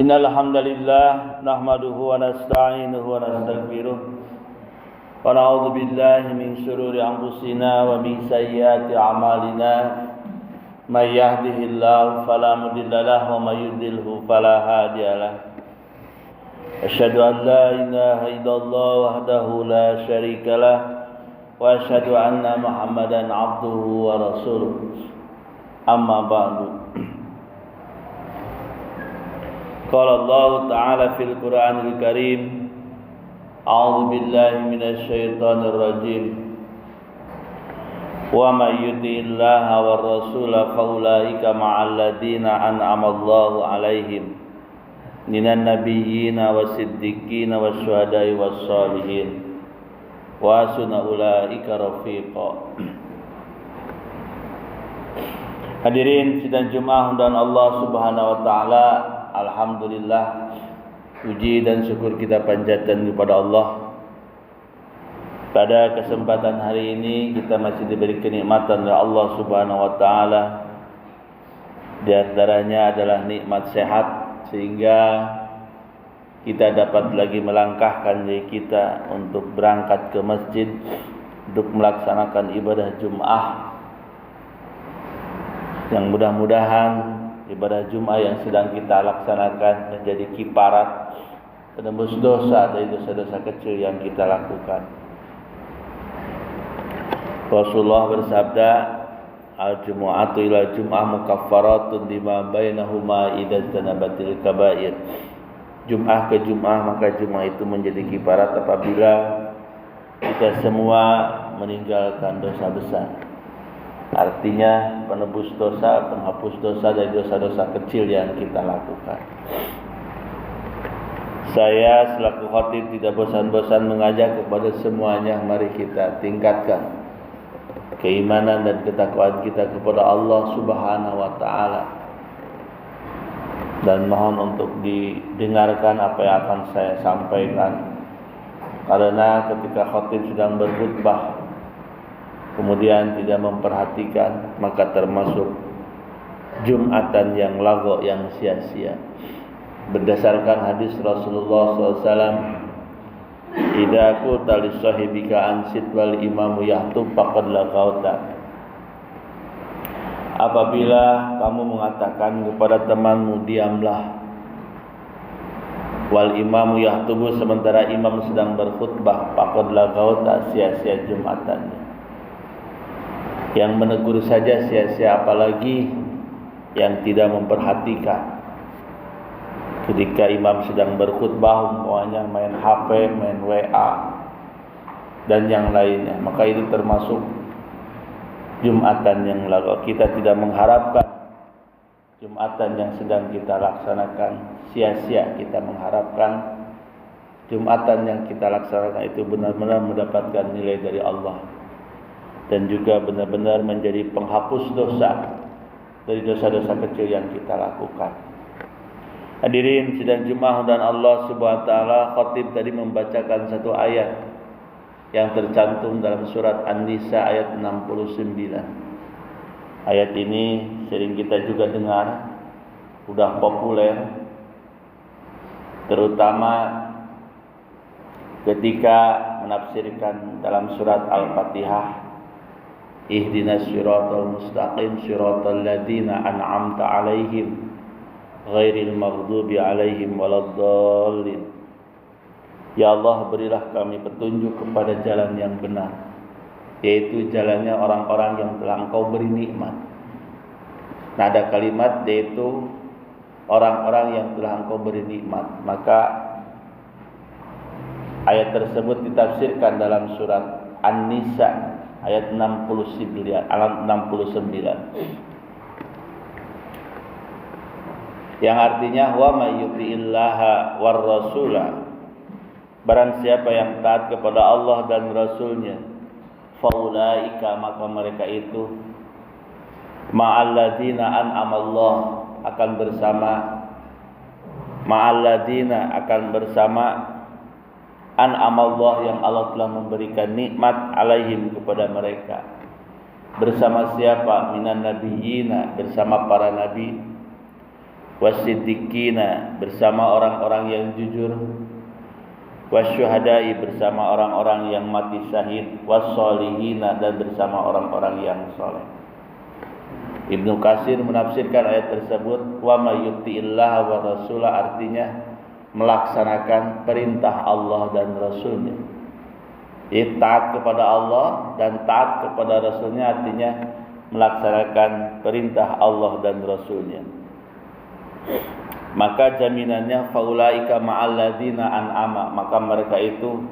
Innal hamdalillah nahmaduhu wa nasta'inuhu wa nastaghfiruh wa na'udzu billahi min shururi anfusina wa min sayyiati a'malina may yahdihillahu fala mudilla lahu wa may yudlilhu fala hadiyalah. Asyhadu an la ilaha illallah wahdahu la syarikalah wa asyhadu anna Muhammadan abduhu wa rasuluh. Amma ba'du. Qala Allah Ta'ala fil Qur'anil Karim, A'udzu billahi minasy syaithanir rajim. Wa may yuti'illaha war rasula faulaika ma'al ladzina an'ama Allahu 'alaihim minan nabiyyina wasiddiqina wasyuhada'i wassalihin wa hasuna ulaika rafiqa. Hadirin sidang Jumat dan Allah Subhanahu wa taala, alhamdulillah, puji dan syukur kita panjatkan kepada Allah. Pada kesempatan hari ini kita masih diberi kenikmatan oleh Allah Subhanahu wa taala. Di antaranya adalah nikmat sehat, sehingga kita dapat lagi melangkahkan diri kita untuk berangkat ke masjid untuk melaksanakan ibadah Jumat, yang mudah-mudahan ibadah Jumat yang sedang kita laksanakan menjadi kiparat penembus dosa dari dosa-dosa kecil yang kita lakukan. Rasulullah bersabda, al-jumu'atu ila jum'ah mukaffaratun lima bainahuma idza tanabatil kaba'ir. Jum'ah ke Jum'ah, maka Jum'ah itu menjadi kiparat apabila kita semua meninggalkan dosa besar. Artinya penebus dosa, penghapus dosa dari dosa-dosa kecil yang kita lakukan. Saya selaku khatib tidak bosan-bosan mengajak kepada semuanya, mari kita tingkatkan keimanan dan ketakwaan kita kepada Allah Subhanahu wa taala. Dan mohon untuk didengarkan apa yang akan saya sampaikan, karena ketika khatib sedang berkhutbah kemudian tidak memperhatikan, maka termasuk Jumatan yang lagho, yang sia-sia. Berdasarkan hadis Rasulullah SAW, idza qulta li sahibika ansit wal imamu yahtub faqad laqauta. Apabila kamu mengatakan kepada temanmu diamlah, wal imamu yahtubu, sementara imam sedang berkhutbah, faqad laqauta, sia-sia Jumatannya. Yang menegur saja sia-sia, apalagi yang tidak memperhatikan. Ketika imam sedang berkhutbah umpamanya main HP, main WA dan yang lainnya, maka itu termasuk Jumatan yang lalu. Kita tidak mengharapkan Jumatan yang sedang kita laksanakan sia-sia. Kita mengharapkan Jumatan yang kita laksanakan itu benar-benar mendapatkan nilai dari Allah, dan juga benar-benar menjadi penghapus dosa dari dosa-dosa kecil yang kita lakukan. Hadirin sidang Jumat dan Allah Subhanahu wa taala, khatib tadi membacakan satu ayat yang tercantum dalam surat An-Nisa ayat 69. Ayat ini sering kita juga dengar, sudah populer, terutama ketika menafsirkan dalam surat Al-Fatihah, ihdinas siratal mustaqim siratal ladzina an'amta 'alaihim ghairil maghdubi 'alaihim waladdallin. Ya Allah, berilah kami petunjuk kepada jalan yang benar, yaitu jalannya orang-orang yang telah Engkau beri nikmat. Nah, ada kalimat yaitu orang-orang yang telah Engkau beri nikmat. Maka ayat tersebut ditafsirkan dalam surat An-Nisa ayat 69. Yang artinya wa may yuti'illaha war rasula, barang siapa yang taat kepada Allah dan Rasulnya, faulaika, maka mereka itu ma'alladzina an'amallah, akan bersama ma'alladzina, akan bersama an'amallah, yang Allah telah memberikan nikmat alaihim, kepada mereka. Bersama siapa? Minan nabiyina, bersama para nabi. Wasiddiqina, bersama orang-orang yang jujur. Wasyuhadai, bersama orang-orang yang mati syahid. Wassolihina, dan bersama orang-orang yang soleh. Ibnu Katsir menafsirkan ayat tersebut, wa may yuti'illah wa rasulah, artinya melaksanakan perintah Allah dan Rasulnya. Jadi taat kepada Allah dan taat kepada Rasulnya artinya melaksanakan perintah Allah dan Rasulnya. Maka jaminannya faulaika ma'alladzina an'ama, maka mereka itu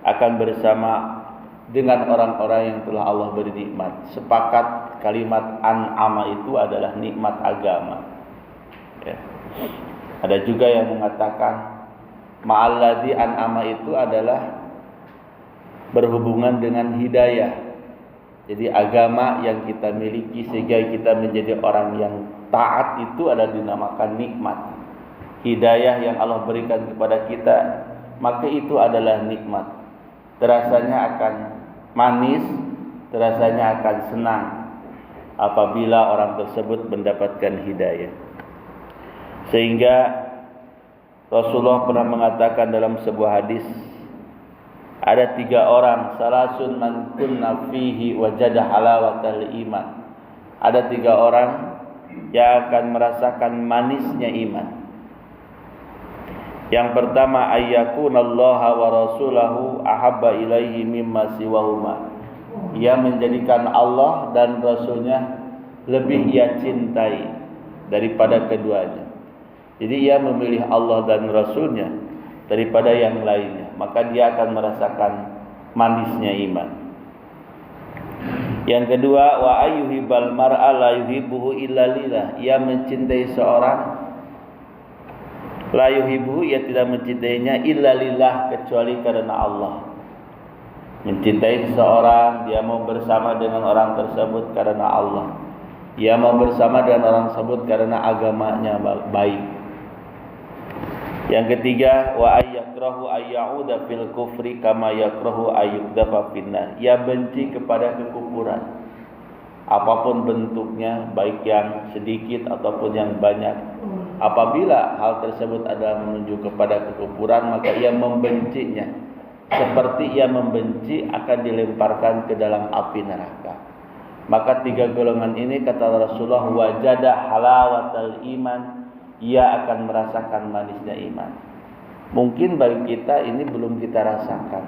akan bersama dengan orang-orang yang telah Allah beri nikmat. Sepakat kalimat an'ama itu adalah nikmat agama. Ya. Ada juga yang mengatakan ma'alladzi an'ama itu adalah berhubungan dengan hidayah. Jadi agama yang kita miliki sehingga kita menjadi orang yang taat itu adalah dinamakan nikmat. Hidayah yang Allah berikan kepada kita, maka itu adalah nikmat. Terasanya akan manis, terasanya akan senang apabila orang tersebut mendapatkan hidayah. Sehingga Rasulullah pernah mengatakan dalam sebuah hadis, ada 3 orang, salasun man kunna fihi wajada halawatal iman. Ada 3 orang yang akan merasakan manisnya iman. Yang pertama, ayyakunallaha wa rasulahu ahabba ilaihi mimma siwahuma. Ia menjadikan Allah dan Rasulnya lebih ia cintai daripada keduanya. Jadi ia memilih Allah dan Rasulnya daripada yang lainnya, maka dia akan merasakan manisnya iman. Yang kedua, wa ayyuhibbal mar'a la yuhibbuhu illa lillah. Ia mencintai seorang, la yuhibbuhu, ia tidak mencintainya illa lillah, kecuali karena Allah. Mencintai seseorang, dia mau bersama dengan orang tersebut karena Allah. Dia mau bersama dengan orang tersebut karena agamanya baik. Yang ketiga, wa ayyakrahu ayyauda fil kufri kama yakrahu ayyudafa finnar. Ia benci kepada kekufuran, apapun bentuknya, baik yang sedikit ataupun yang banyak. Apabila hal tersebut adalah menuju kepada kekufuran, maka ia membencinya, seperti ia membenci akan dilemparkan ke dalam api neraka. Maka 3 golongan ini, kata Rasulullah, wajada halawatal iman, ia akan merasakan manisnya iman. Mungkin bagi kita ini belum kita rasakan.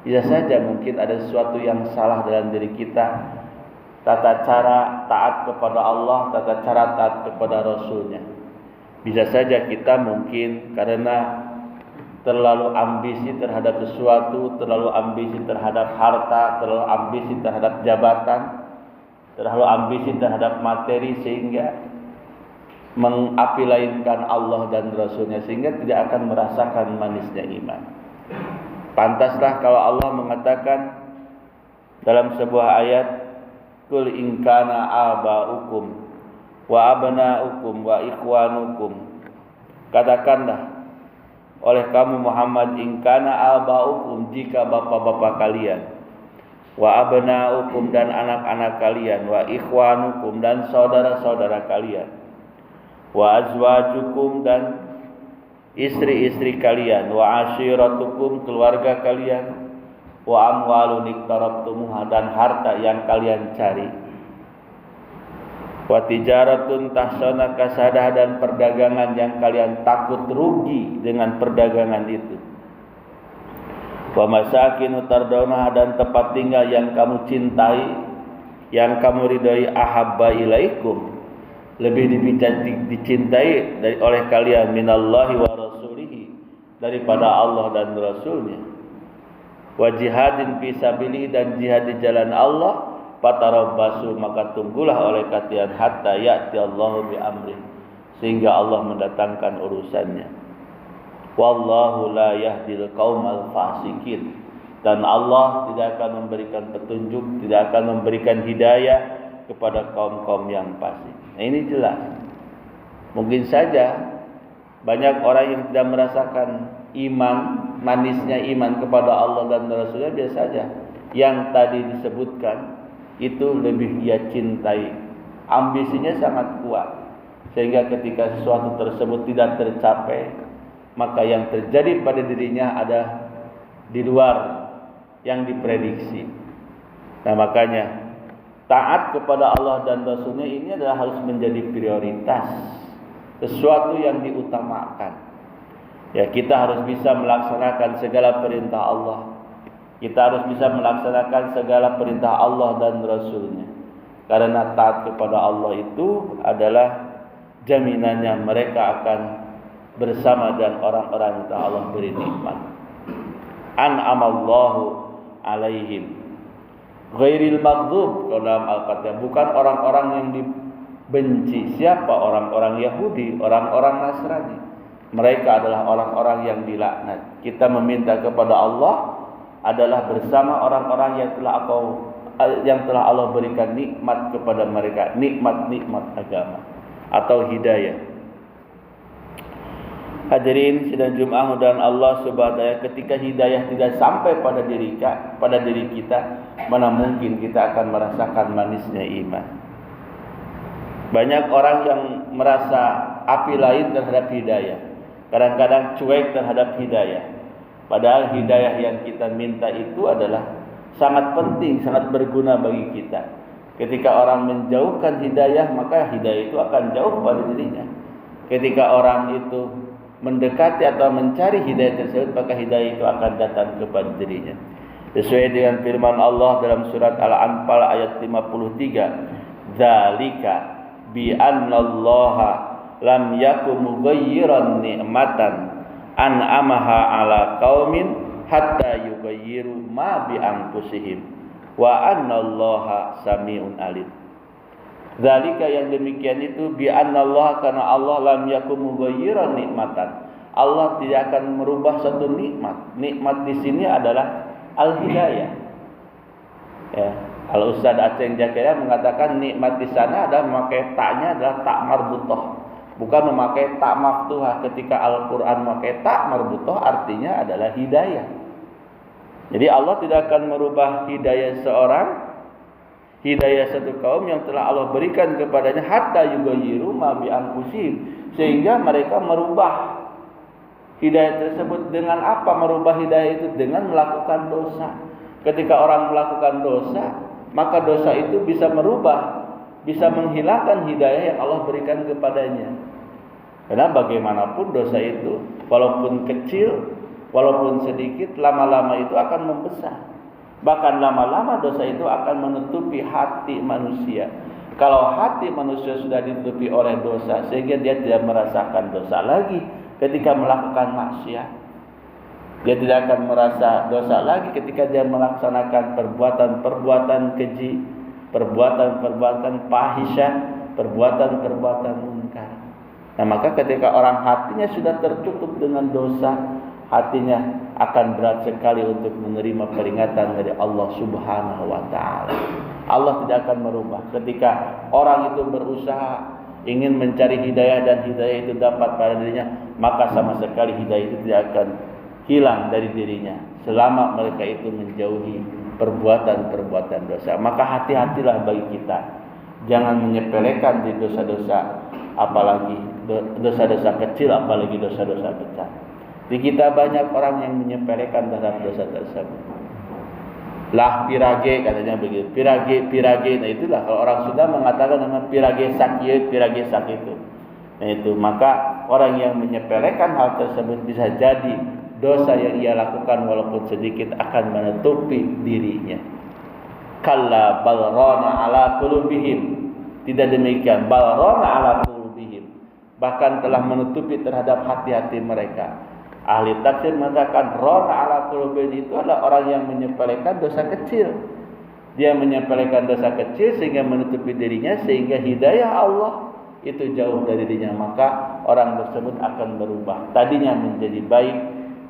Bisa saja mungkin ada sesuatu yang salah dalam diri kita. Tata cara taat kepada Allah, tata cara taat kepada Rasulnya. Bisa saja kita mungkin karena terlalu ambisi terhadap sesuatu, terlalu ambisi terhadap harta, terlalu ambisi terhadap jabatan, terlalu ambisi terhadap materi, sehingga mengapilainkan Allah dan Rasulnya, sehingga tidak akan merasakan manisnya iman. Pantaslah kalau Allah mengatakan dalam sebuah ayat, kul in kana aba'ukum wa abna'ukum wa ikhwanukum, katakanlah oleh kamu Muhammad, in kana aba'ukum, jika bapak-bapak kalian, wa abna'ukum, dan anak-anak kalian, wa ikhwanukum, dan saudara-saudara kalian, wa azwajukum, dan istri-istri kalian, wa ashiratukum, keluarga kalian, wa amwalun iqtarabtumuha, dan harta yang kalian cari, wa tijaratun tahsana kasadah, dan perdagangan yang kalian takut rugi dengan perdagangan itu, wa masakinu tardawnaha, dan tempat tinggal yang kamu cintai, yang kamu ridhai, ahabba ilaikum, lebih dicintai oleh kalian, minallahi wa rasulihi, daripada Allah dan Rasulnya, wa jihadin fi sabilihi, dan jihad di jalan Allah, fatarabbasu, maka tunggulah oleh kalian, hatta ya'ti Allahu bi amri, sehingga Allah mendatangkan urusannya. Wallahu la yahdil qaumal fasikin, dan Allah tidak akan memberikan petunjuk, tidak akan memberikan hidayah kepada kaum-kaum yang fasik. Nah, ini jelas. Mungkin saja banyak orang yang tidak merasakan iman, manisnya iman kepada Allah dan Rasulnya, biasa saja. Yang tadi disebutkan itu lebih ia cintai. Ambisinya sangat kuat, sehingga ketika sesuatu tersebut tidak tercapai, maka yang terjadi pada dirinya ada di luar yang diprediksi. Nah, makanya taat kepada Allah dan Rasulnya ini adalah harus menjadi prioritas, sesuatu yang diutamakan. Ya, kita harus bisa melaksanakan segala perintah Allah. Kita harus bisa melaksanakan segala perintah Allah dan Rasulnya. Karena taat kepada Allah itu adalah jaminannya mereka akan bersama dan orang-orang yang Allah beri nikmat. An'amallahu alaihim ghairil maghdub, dalam Al-Fatihah, bukan orang-orang yang dibenci. Siapa? Orang-orang Yahudi, orang-orang Nasrani. Mereka adalah orang-orang yang dilaknat. Kita meminta kepada Allah adalah bersama orang-orang yang telah Allah berikan nikmat kepada mereka, nikmat-nikmat agama atau hidayah. Hadirin sidang Jumat dan Allah Subhanahu wa taala, ketika hidayah tidak sampai pada diri kita, mana mungkin kita akan merasakan manisnya iman. Banyak orang yang merasa api lain terhadap hidayah, kadang-kadang cuek terhadap hidayah. Padahal hidayah yang kita minta itu adalah sangat penting, sangat berguna bagi kita. Ketika orang menjauhkan hidayah, maka hidayah itu akan jauh pada dirinya. Ketika orang itu mendekati atau mencari hidayah tersebut, maka hidayah itu akan datang kepada dirinya. Sesuai dengan firman Allah dalam surat Al-Anfal ayat 53, "Dzalika bi annallaha lam yakum mughayyiran ni'matan an'amaha 'ala qaumin hatta yughayyiru ma bi anfusihim wa annallaha sami'un alim." Zalika, yang demikian itu, bi annallaha, karena Allah lam yakum mughayyiran nikmatan. Allah tidak akan merubah satu nikmat. Nikmat di sini adalah al-hidayah. Ya, Al-Ustaz Aceh Jakaria mengatakan nikmat di sana adalah memakai taknya adalah tak marbutah, bukan memakai tak maftuhah. Ketika Al-Qur'an memakai tak marbutah, artinya adalah hidayah. Jadi Allah tidak akan merubah hidayah seorang, hidayah satu kaum yang telah Allah berikan kepadanya, hatta yughayyiru ma bi anfusihim, sehingga mereka merubah hidayah tersebut. Dengan apa merubah hidayah itu? Dengan melakukan dosa. Ketika orang melakukan dosa, maka dosa itu bisa merubah, bisa menghilangkan hidayah yang Allah berikan kepadanya. Karena bagaimanapun dosa itu, walaupun kecil, walaupun sedikit, lama-lama itu akan membesar. Bahkan lama-lama dosa itu akan menutupi hati manusia. Kalau hati manusia sudah ditutupi oleh dosa, sehingga dia tidak merasakan dosa lagi ketika melakukan maksiat. Dia tidak akan merasa dosa lagi ketika dia melaksanakan perbuatan-perbuatan keji, perbuatan-perbuatan fahisyah, perbuatan-perbuatan munkar. Nah, maka ketika orang hatinya sudah tertutup dengan dosa, hatinya akan berat sekali untuk menerima peringatan dari Allah Subhanahu wa taala. Allah tidak akan merubah. Ketika orang itu berusaha ingin mencari hidayah dan hidayah itu dapat pada dirinya, maka sama sekali hidayah itu tidak akan hilang dari dirinya selama mereka itu menjauhi perbuatan-perbuatan dosa. Maka hati-hatilah bagi kita, jangan menyepelekan di dosa-dosa, apalagi dosa-dosa kecil, apalagi dosa-dosa besar. Di kita banyak orang yang menyepelekan terhadap dosa tersebut. Lah pirage, katanya begitu. Pirage. Nah itulah kalau orang sudah mengatakan nama pirage sakit, pirage sakit itu. Nah itu, maka orang yang menyepelekan hal tersebut bisa jadi dosa yang ia lakukan walaupun sedikit akan menutupi dirinya. Kalla balrona ala qulubihim. Tidak demikian, balrona ala qulubihim, bahkan telah menutupi terhadap hati-hati mereka. Ahli tafsir mengatakan rona ala qulubihim itu adalah orang yang menyepelekan dosa kecil. Dia menyepelekan dosa kecil sehingga menutupi dirinya, sehingga hidayah Allah itu jauh dari dirinya. Maka orang tersebut akan berubah. Tadinya menjadi baik,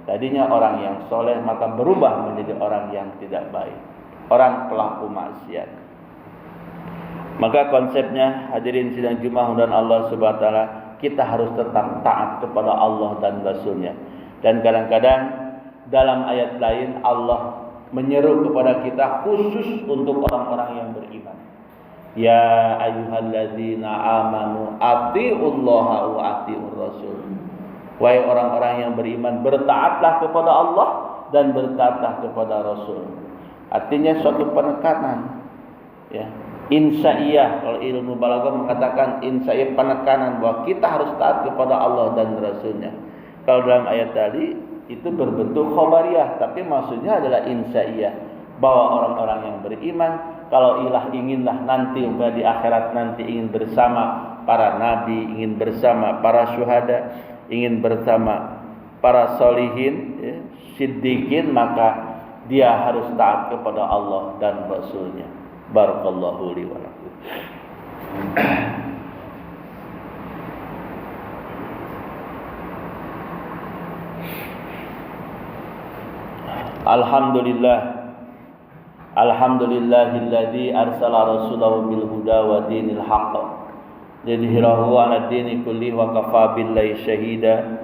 tadinya orang yang soleh, maka berubah menjadi orang yang tidak baik, orang pelaku maksiat. Maka konsepnya, hadirin sidang Jumat dan Allah Subhanahu wa taala, kita harus tetap taat kepada Allah dan Rasulnya. Dan kadang-kadang dalam ayat lain Allah menyeru kepada kita khusus untuk orang-orang yang beriman. Ya ayyuhalladzina amanu atiullaha wa atiur rasul. Wahai orang-orang yang beriman, bertaatlah kepada Allah dan bertaatlah kepada Rasul. Artinya suatu penekanan. Ya. Insya'iyah, kalau ilmu balaghah mengatakan insya'iyah, penekanan bahwa kita harus taat kepada Allah dan Rasulnya. Kalau dalam ayat tadi itu berbentuk khobariyah, tapi maksudnya adalah insya'iyah, bahwa orang-orang yang beriman kalau inginlah nanti di akhirat nanti ingin bersama para nabi, ingin bersama para syuhada, ingin bersama para solihin, ya, siddiqin, maka dia harus taat kepada Allah dan Rasulnya. Barakallahu li wa lakum. Alhamdulillahilladzi arsala rasulahu bil huda wa dinil haqq lidhhirahu 'ala dini kulli wa kafa billahi syahida.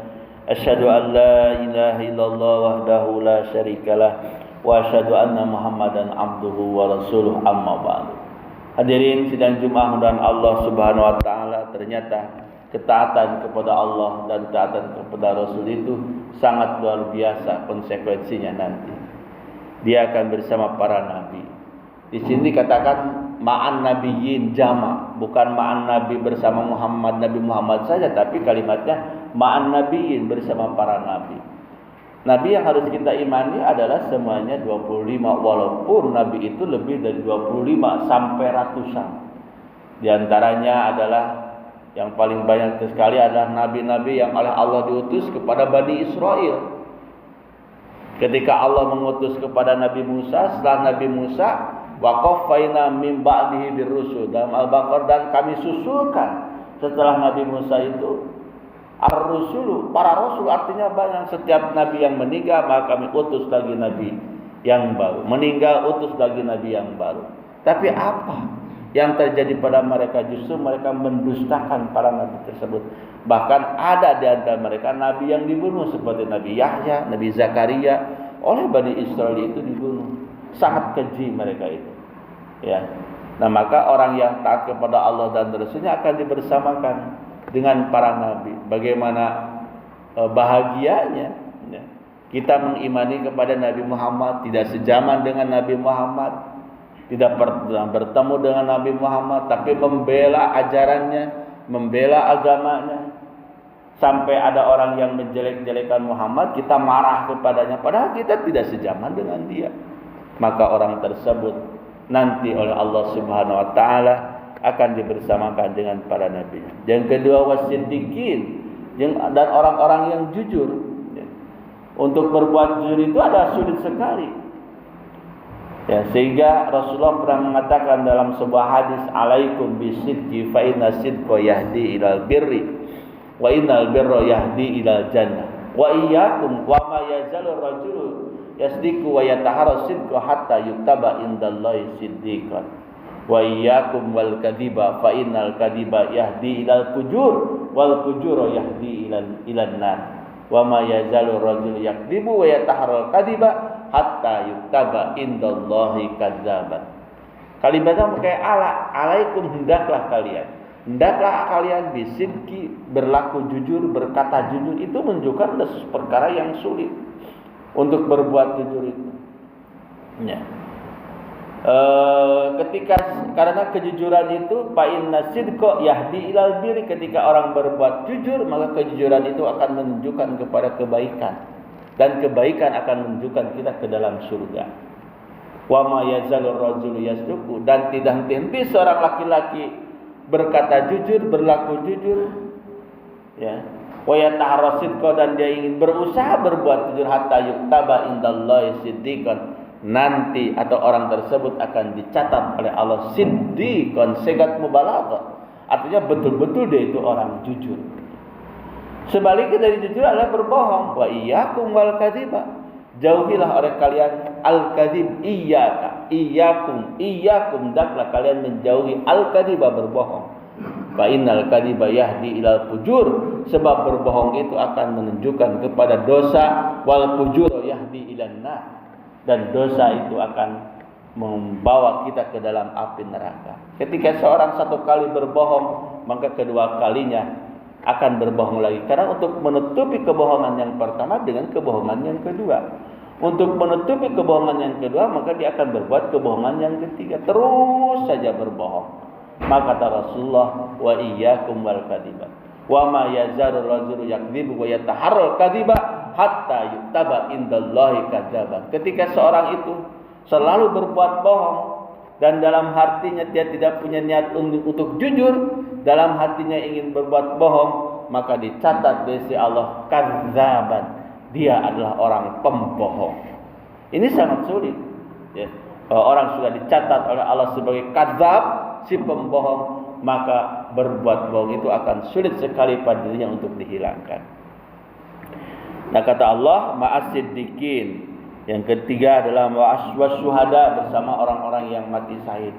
Asyhadu an la ilaha illallah wahdahu la syarikalah wa asyhadu anna Muhammadan abduhu wa rasuluh, amma ba'du. Hadirin sidang Jumat mudah Allah Subhanahu wa taala, ternyata ketaatan kepada Allah dan ketaatan kepada Rasul itu sangat luar biasa konsekuensinya nanti. Dia akan bersama para nabi. Di sini dikatakan ma'an nabiyyin jama', bukan ma'an nabi bersama Nabi Muhammad saja, tapi kalimatnya ma'an nabiyyin, bersama para nabi. Nabi yang harus kita imani adalah semuanya 25, walaupun nabi itu lebih dari 25 sampai ratusan. Di antaranya adalah yang paling banyak sekali adalah nabi-nabi yang oleh Allah diutus kepada Bani Israel. Ketika Allah mengutus kepada Nabi Musa, setelah Nabi Musa, wa qaffayna min ba'dihi birrusul, dalam Al-Baqarah, dan kami susulkan setelah Nabi Musa itu ar-rusulu, para rasul, artinya banyak. Setiap nabi yang meninggal maka kami utus lagi nabi yang baru, meninggal utus lagi nabi yang baru. Tapi apa yang terjadi pada mereka? Justru mereka mendustakan para nabi tersebut. Bahkan ada di antara mereka nabi yang dibunuh, seperti Nabi Yahya, Nabi Zakaria, oleh Bani Israel itu dibunuh. Sangat keji mereka itu. Ya. Nah, maka orang yang taat kepada Allah dan Rasulnya akan dibersamakan dengan para nabi. Bagaimana bahagianya, ya, kita mengimani kepada Nabi Muhammad, tidak sejaman dengan Nabi Muhammad, tidak pernah bertemu dengan Nabi Muhammad, tapi membela ajarannya, membela agamanya. Sampai ada orang yang menjelek-jelekan Muhammad, kita marah kepadanya, padahal kita tidak sejaman dengan dia. Maka orang tersebut nanti oleh Allah Subhanahu wa taala akan dibersamakan dengan para nabi. Yang kedua, wasiddiqin, dan orang-orang yang jujur. Untuk berbuat jujur itu ada sulit sekali. Ya, sehingga Rasulullah pernah mengatakan dalam sebuah hadis, alaikum bisidqi fa inna sidqa yahdi ilal birri wa innal birra yahdi ilal jannah wa iyyakum wa ma yazalu rajulu yasdiqu wa yataharra sidqa hatta yuktaba indallahi siddiqan wa iyyakum wal kadhiba fa innal kadhiba yahdi ilal fujur wal fujura yahdi ilal nar wa ma yazalu rajulu yakdzibu wa yataharra kadhiba hatta yuktaba indallahi kadzaban. Kalimatnya pakai alaikum, hendaklah kalian bisidqi, berlaku jujur, berkata jujur. Itu menunjukkan perkara yang sulit untuk berbuat jujur itu. Ya. Karena kejujuran itu fa inna sidqa yahdi ilal birri, ketika orang berbuat jujur maka kejujuran itu akan menunjukkan kepada kebaikan, dan kebaikan akan menunjukkan kita ke dalam surga. Wa ma yazalur rajulu yasduqu, dan tidak henti seorang laki-laki berkata jujur, berlaku jujur, ya. Wa yataharra sidqa, dan dia ingin berusaha berbuat jujur, hatta yuktaba indallahi siddiqan, nanti atau orang tersebut akan dicatat oleh Allah siddiqan, sigat mubalaghah, artinya betul-betul dia itu orang jujur. Sebaliknya dari jujur adalah berbohong. Wa iyyakum wal kadhiba, jauhilah oleh kalian al-kadhib. Iyyakum daklah kalian menjauhi al-kadhiba, berbohong. Fa innal kadhiba yahdi ilal fujur, sebab berbohong itu akan menunjukkan kepada dosa, wal fujur yahdi ilan nar, dan dosa itu akan membawa kita ke dalam api neraka. Ketika seorang satu kali berbohong, maka kedua kalinya akan berbohong lagi. Karena untuk menutupi kebohongan yang pertama dengan kebohongan yang kedua. Untuk menutupi kebohongan yang kedua, maka dia akan berbuat kebohongan yang ketiga. Terus saja berbohong. Maka kata Rasulullah, wa iyyakum wal kadziba. Wa ma yazaru rajulu yakdzibu wa yataharral kadziba hatta yuktaba indallahi kadzaban. Ketika seorang itu selalu berbuat bohong dan dalam hatinya dia tidak punya niat untuk jujur, dalam hatinya ingin berbuat bohong, maka dicatat di sisi Allah kadzaban. Dia adalah orang pembohong. Ini sangat sulit. Ya. Kalau orang sudah dicatat oleh Allah sebagai kadzab, si pembohong, maka berbuat bohong itu akan sulit sekali pada dirinya untuk dihilangkan. Nah, kata Allah, ma'as-siddiqin. Yang ketiga adalah wasyuhada, bersama orang-orang yang mati syahid.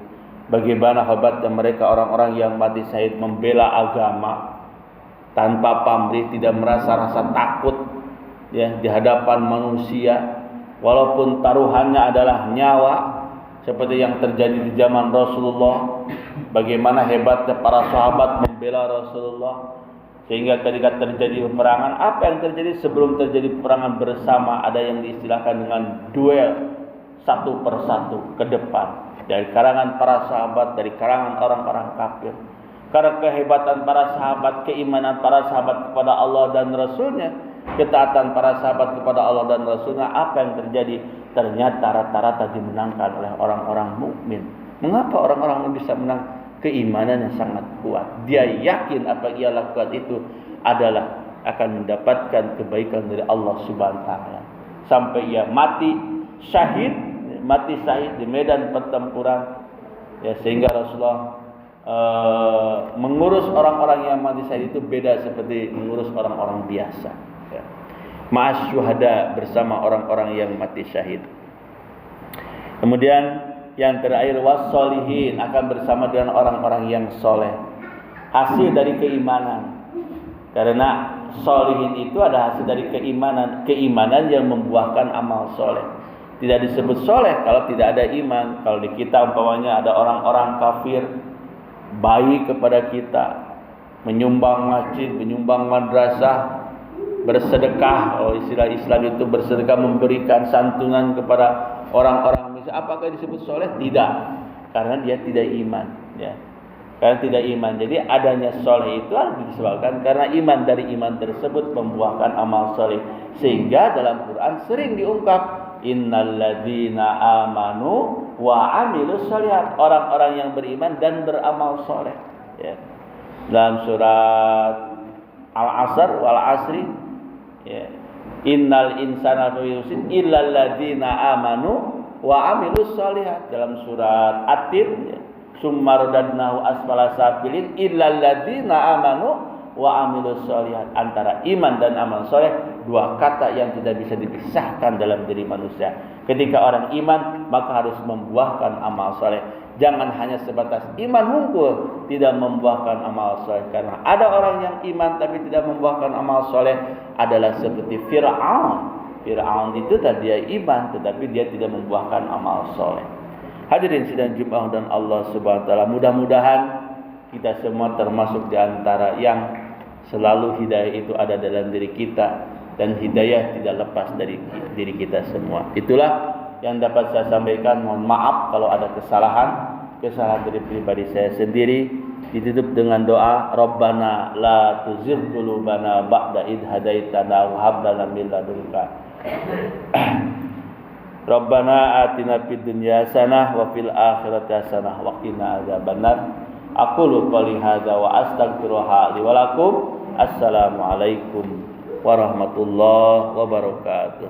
Bagaimana hebatnya mereka orang-orang yang mati syahid membela agama tanpa pamrih, tidak merasa rasa takut ya di hadapan manusia, walaupun taruhannya adalah nyawa, seperti yang terjadi di zaman Rasulullah. Bagaimana hebatnya para sahabat membela Rasulullah, sehingga ketika terjadi peperangan, apa yang terjadi sebelum terjadi peperangan bersama, ada yang diistilahkan dengan duel satu persatu ke depan, dari karangan para sahabat, dari karangan orang-orang kafir. Karena kehebatan para sahabat, keimanan para sahabat kepada Allah dan Rasulnya, ketaatan para sahabat kepada Allah dan Rasulnya, apa yang terjadi? Ternyata rata-rata dimenangkan oleh orang-orang mukmin. Mengapa orang-orang bisa menang? Keimanan yang sangat kuat. Dia yakin apa yang ia lakukan itu adalah akan mendapatkan kebaikan dari Allah Subhanahu wa taala. Sampai ia mati syahid di medan pertempuran. Ya, sehingga Rasulullah mengurus orang-orang yang mati syahid itu beda seperti mengurus orang-orang biasa. Ya. Ma'as syuhada, bersama orang-orang yang mati syahid. Kemudian yang terakhir, wassolihin, akan bersama dengan orang-orang yang soleh. Hasil dari keimanan. Karena solihin itu adalah hasil dari keimanan. Keimanan yang membuahkan amal soleh. Tidak disebut soleh kalau tidak ada iman. Kalau di kita umpamanya ada orang-orang kafir baik kepada kita, menyumbang masjid, menyumbang madrasah, bersedekah. Kalau istilah Islam itu bersedekah, memberikan santunan kepada orang-orang. Apakah disebut soleh? Tidak, karena dia tidak iman. Ya, karena tidak iman. Jadi adanya soleh itu harus disebabkan karena iman. Dari iman tersebut membuahkan amal soleh. Sehingga dalam Quran sering diungkap, innalladzina amanu wa amilus sholihat, orang-orang yang beriman dan beramal soleh. Ya. Dalam surat Al-Asr wal Asri, ya, innal insana lafi khusr illal ladzina amanu wa amilus sholihat. Dalam surat At-Tin, summa radadnahu asfala safilin illal ladzina amanu wa amilus sholihat. Antara iman dan amal soleh, dua kata yang tidak bisa dipisahkan dalam diri manusia. Ketika orang iman, maka harus membuahkan amal soleh. Jangan hanya sebatas iman hungkul, tidak membuahkan amal soleh. Karena ada orang yang iman tapi tidak membuahkan amal soleh, adalah seperti Fir'aun. Fir'aun itu tadi dia iman, tetapi dia tidak membuahkan amal soleh. Hadirin sidang Jumat dan Allah Subhanahu wa taala, mudah-mudahan kita semua termasuk di antara yang selalu hidayah itu ada dalam diri kita, dan hidayah tidak lepas dari diri kita semua. Itulah yang dapat saya sampaikan. Mohon maaf kalau ada kesalahan dari pribadi saya sendiri. Ditutup dengan doa, Rabbana la tuzigh qulubana ba'da idh hadaitana wa hab lana min ladunka Rabbana atina fid dunya hasanah wa fil akhirati hasanah wa qina adzabannar. Aqulu qouli hadza wa astaghfirullaha li wa lakum. Assalamualaikum warahmatullahi wabarakatuh.